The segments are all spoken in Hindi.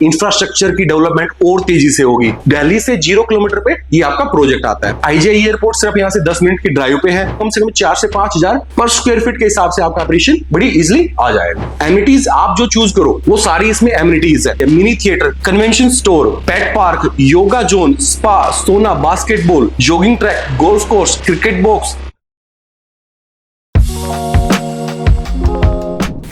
इंफ्रास्ट्रक्चर की डेवलपमेंट और तेजी से होगी। दिल्ली से 0 किलोमीटर पे ये आपका प्रोजेक्ट आता है। आईजीआई एयरपोर्ट सिर्फ यहाँ से 10 मिनट की ड्राइव पे है। कम से कम 4 से 5 हजार पर स्क्वायर फीट के हिसाब से आपका ऑपरेशन बड़ी इजिली आ जाएगा। एमिनिटीज आप जो चूज करो वो सारी इसमें एमिनिटीज है। Mini theatre, convention store, pet park, yoga zone, spa, sauna, basketball, jogging track, golf course, cricket box.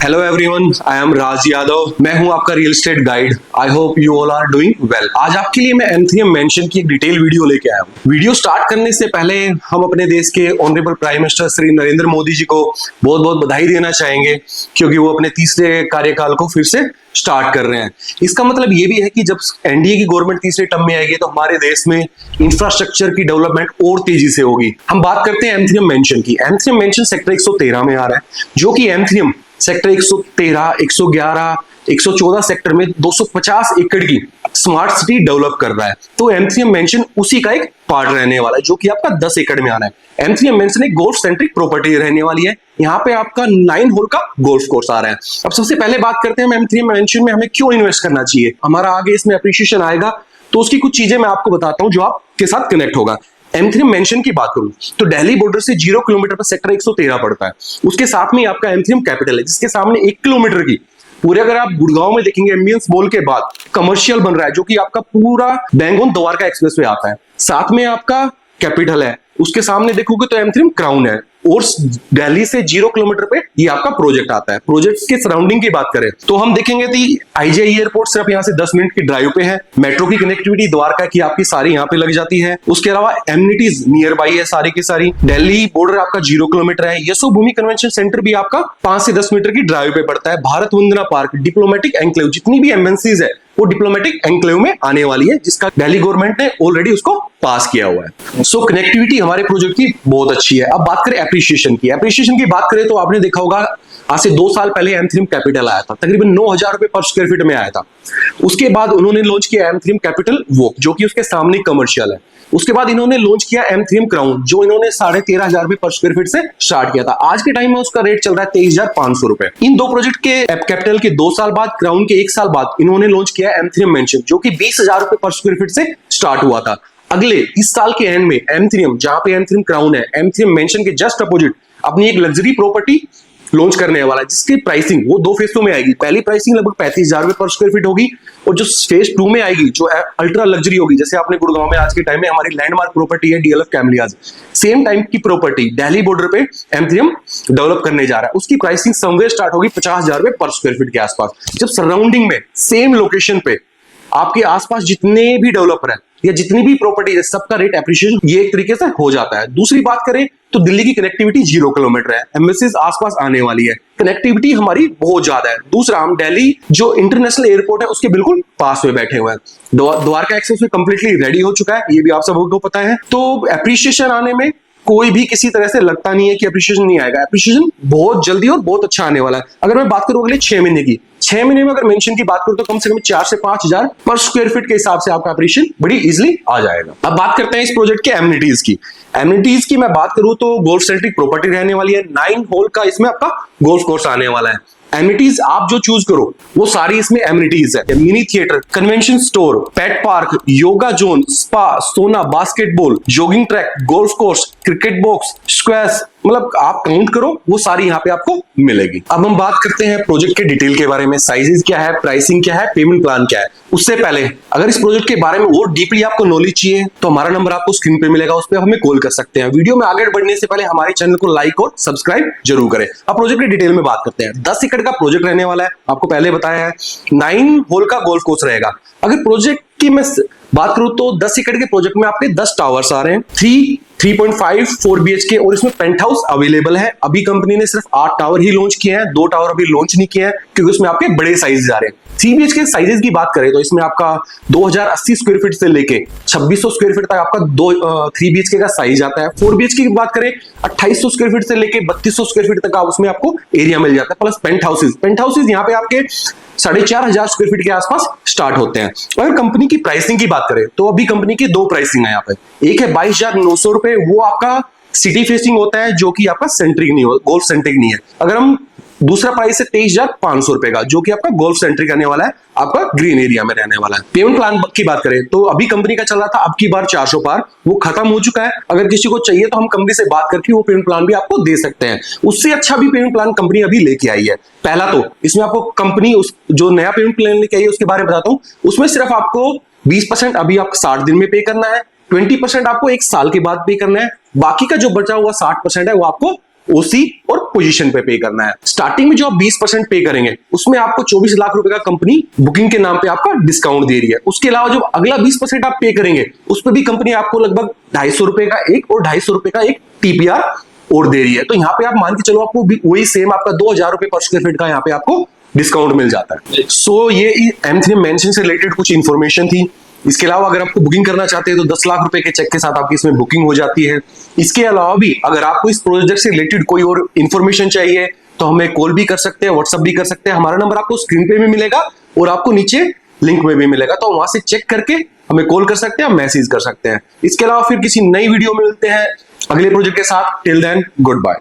Hello everyone, I am Raj Yadav. मैं हूं आपका real estate guide. I hope you all are doing well. आज आपके लिए मैं M3M मेंशन की एक डिटेल वीडियो लेके आया हूं। वीडियो स्टार्ट करने से पहले हम अपने देश के honourable prime minister Shri Narendra Modi ji को बहुत बहुत बधाई देना चाहेंगे, क्योंकि वो अपने तीसरे कार्यकाल को फिर से स्टार्ट कर रहे हैं। इसका मतलब ये भी है कि जब एनडीए की गवर्नमेंट तीसरे टर्म में आएगी तो हमारे देश में इंफ्रास्ट्रक्चर की डेवलपमेंट और तेजी से होगी। हम बात करते हैं M3M मेंशन की। M3M मेंशन सेक्टर 113 में आ रहा है, जो कि M3M सेक्टर 113, 111, 114 सेक्टर में 250 एकड़ की स्मार्ट सिटी डेवलप कर रहा है। तो M3M मेंशन उसी का एक पार्ट रहने वाला है, जो कि आपका 10 एकड़ में आना है। M3M मेंशन एक गोल्फ सेंट्रिक प्रॉपर्टी रहने वाली है। यहाँ पे आपका 9 होल का गोल्फ कोर्स आ रहा है। अब सबसे पहले बात करते हैं M3M मेंशन में हमें क्यों इन्वेस्ट करना चाहिए। हमारा आगे इसमें अप्रिशिएशन आएगा तो उसकी कुछ चीजें मैं आपको बताता हूँ जो आपके साथ कनेक्ट होगा। M3M मेंशन की बात करूं तो दिल्ली बॉर्डर से 0 किलोमीटर पर सेक्टर 113 पड़ता है। उसके साथ में आपका M3M कैपिटल है, जिसके सामने 1 किलोमीटर की पूरे, अगर आप गुड़गांव में देखेंगे एम्बियंस मॉल के बाद कमर्शियल बन रहा है, जो कि आपका पूरा बैंगलोर द्वारका एक्सप्रेस वे आता है। साथ में आपका कैपिटल है, उसके सामने देखोगे तो M3M क्राउन है, और दिल्ली से 0 किलोमीटर पे ये आपका प्रोजेक्ट आता है। प्रोजेक्ट के सराउंडिंग की बात करें तो हम देखेंगे कि आईजीआई एयरपोर्ट सिर्फ यहाँ से 10 मिनट की ड्राइव पे है। मेट्रो की कनेक्टिविटी द्वारका की आपकी सारी यहाँ पे लग जाती है। उसके अलावा एमिनिटीज नियर बाई है सारी की सारी। दिल्ली बॉर्डर आपका 0 किलोमीटर है। यशोभूमि कन्वेंशन सेंटर भी आपका 5 से 10 मीटर की ड्राइव पे पड़ता है। भारत वंदना पार्क, डिप्लोमेटिक एनक्लेव, जितनी भी एमएनसीज है वो डिप्लोमेटिक एनक्लेव में आने वाली है, जिसका दिल्ली गवर्नमेंट ने ऑलरेडी उसको पास किया हुआ है। सो कनेक्टिविटी हमारे प्रोजेक्ट की बहुत अच्छी है। अब बात करें एप्रिशिएशन की। एप्रिशिएशन की बात करें तो आपने देखा होगा आज से 2 साल पहले M3M कैपिटल आया था, तकरीबन 9,000 रुपए पर स्क्वायर फीट में आया था। उसके बाद उन्होंने लॉन्च किया M3M कैपिटल वॉक, जो कि उसके सामने कमर्शियल है। उसके बाद इन्होंने लॉन्च किया M3M क्राउन, जो इन्होंने 13,500 रुपए पर स्क्वायर फीट से स्टार्ट किया था। आज के टाइम में उसका रेट चल रहा है 23,500 रुपए। इन दो प्रोजेक्ट के कैपिटल के 2 साल बाद, क्राउन के 1 साल बाद इन्होंने लॉन्च किया M3M मेंशन, जो कि 20,000 रुपए पर स्क्वायर फीट से स्टार्ट हुआ था। अगले इस साल के एंड में M3M, जहां पे M3M क्राउन है, M3M मेंशन के जस्ट अपोजिट अपनी एक लग्जरी प्रॉपर्टी लॉन्च करने वाला है, जिसकी प्राइसिंग वो 2 फेजों में आएगी। पहली प्राइसिंग लगभग 35,000 रुपए पर स्क्वायर फीट होगी, और जो फेज 2 में आएगी जो अल्ट्रा लग्जरी होगी, जैसे आपने गुड़गांव में आज के टाइम में हमारी लैंडमार्क प्रॉपर्टी है DLF कैमलियाज, सेम टाइम की प्रॉपर्टी दिल्ली बॉर्डर पे M3M डेवलप करने जा रहा है। उसकी प्राइसिंग समवेयर स्टार्ट होगी 50,000 रुपए पर स्क्वायर फीट के आसपास। जब सराउंडिंग में सेम लोकेशन पे आपके आसपास जितने भी डेवलपर है या जितनी भी प्रॉपर्टी है, सबका रेट एप्रिशिएशन ये एक तरीके से हो जाता है। दूसरी बात करें तो दिल्ली की कनेक्टिविटी 0 किलोमीटर है। एमबेसीज आसपास आने वाली है, कनेक्टिविटी हमारी बहुत ज्यादा है। दूसरा, हम दिल्ली जो इंटरनेशनल एयरपोर्ट है उसके बिल्कुल पास में बैठे हुए हैं। Dwarka express way completely ready हो चुका है, ये भी आप सबको पता है। तो एप्रिशिएशन आने में कोई भी किसी तरह से लगता नहीं है कि एप्रिशिएशन नहीं आएगा। एप्रिशिएशन बहुत जल्दी और बहुत अच्छा आने वाला है। अगर मैं बात करूं अगले 6 महीने की, 6 महीने में अगर मेंशन की बात करूं तो कम से कम 4 से 5 हजार पर स्क्वायर फीट के हिसाब से आपका एप्रिशिएशन बड़ी इजीली आ जाएगा। अब बात करते हैं इस प्रोजेक्ट के एमिनिटीज की। एमिनिटीज की मैं बात करूं तो गोल्फ सेंट्रिक प्रॉपर्टी रहने वाली है। 9 होल का इसमें आपका गोल्फ कोर्स आने वाला है। एमिनिटीज आप जो चूज करो वो सारी इसमें एमिनिटीज है। Mini theatre, convention store, pet park, yoga zone, spa, sauna, basketball, jogging track, golf course, cricket box, squash, मतलब आप काउंट करो वो सारी यहाँ पे आपको मिलेगी। अब हम बात करते हैं प्रोजेक्ट के डिटेल के बारे में। साइजेस क्या है, प्राइसिंग क्या है, पेमेंट प्लान क्या है। उससे पहले अगर इस प्रोजेक्ट के बारे में और डीपली आपको नॉलेज चाहिए तो हमारा नंबर आपको स्क्रीन पे मिलेगा, उस पर हमें कॉल कर सकते हैं। वीडियो में आगे बढ़ने से पहले हमारे चैनल को लाइक और सब्सक्राइब जरूर करें। अब प्रोजेक्ट के डिटेल में बात करते हैं। 10 एकड़ का प्रोजेक्ट रहने वाला है, आपको पहले बताया है। 9 होल का गोल्फ कोर्स रहेगा। अगर प्रोजेक्ट की मैं बात करूं तो 10 एकड़ के प्रोजेक्ट में आपके 10 टावर्स आ रहे हैं, 3.5 4 BHK, और इसमें पेंट हाउस अवेलेबल है। अभी कंपनी ने सिर्फ 8 टावर ही लॉन्च किए हैं, 2 टावर अभी लॉन्च नहीं किए हैं क्योंकि उसमें आपके बड़े साइज आ रहे हैं। 3 BHK साइजेस की बात करें तो इसमें आपका 2080 स्क्वायर फीट से लेके 2600 स्क्वायर फीट तक आपका 3 BHK का साइज आता है। 4 BHK की बात करें 2800 स्क्वायर फीट से लेके 3200 स्क्वायर फीट तक उसमें आपको एरिया मिल जाता है। प्लस पेंट हाउसेज यहाँ पे आपके 4,500 स्क्वायर फीट के आसपास स्टार्ट होते हैं। अगर कंपनी की प्राइसिंग की बात करें तो अभी कंपनी की 2 प्राइसिंग है यहाँ पे। एक है 22,900 रुपए, वो आपका सिटी फेसिंग होता है, जो कि आपका सेंट्रिक नहीं हो, गोल्फ सेंट्रिक नहीं है। अगर हम दूसरा प्राइस है 23,500 रुपए का, जो कि आपका गोल्फ से एंट्री करने वाला है, आपका ग्रीन एरिया में रहने वाला है। पेमेंट प्लान की बात करें तो अभी कंपनी का चल रहा था अब की बार 400 पार, वो खत्म हो चुका है। अगर किसी को चाहिए तो हम कंपनी से बात करके वो पेमेंट प्लान भी आपको दे सकते हैं। उससे अच्छा भी पेमेंट प्लान कंपनी अभी लेके आई है। पहला तो इसमें आपको कंपनी उस जो नया पेमेंट प्लान लेके आई है उसके बारे में बताता हूँ। उसमें सिर्फ आपको 20% अभी आपको 60 दिन में पे करना है, 20% आपको 1 साल के बाद पे करना है, बाकी का जो बचा हुआ 60% है वो आपको ओसी और पोजीशन पे करना है। स्टार्टिंग में जो आप 20% पे करेंगे उसमें आपको 24 लाख रुपए का कंपनी बुकिंग के नाम पे आपका डिस्काउंट दे रही है। उसके अलावा जो अगला 20% आप पे करेंगे उस पर भी कंपनी आपको लगभग 250 रुपए का एक और 250 रुपए का एक टीपीआर और दे रही है। तो यहाँ पे आप मान के चलो आपको वही सेम आपका 2000 रुपए पर स्क्वायर फीट का यहाँ पे आपको डिस्काउंट मिल जाता है। सो ये M3 मेंशन से रिलेटेड कुछ इंफॉर्मेशन थी। इसके अलावा अगर आपको बुकिंग करना चाहते हैं तो 10 लाख रुपए के चेक के साथ आपकी इसमें बुकिंग हो जाती है। इसके अलावा भी अगर आपको इस प्रोजेक्ट से रिलेटेड कोई और इन्फॉर्मेशन चाहिए तो हमें कॉल भी कर सकते हैं, व्हाट्सएप भी कर सकते हैं। हमारा नंबर आपको स्क्रीन पे भी मिलेगा और आपको नीचे लिंक में भी मिलेगा, तो वहां से चेक करके हमें कॉल कर सकते हैं, मैसेज कर सकते हैं। इसके अलावा फिर किसी नई वीडियो में मिलते हैं अगले प्रोजेक्ट के साथ। Till then good bye.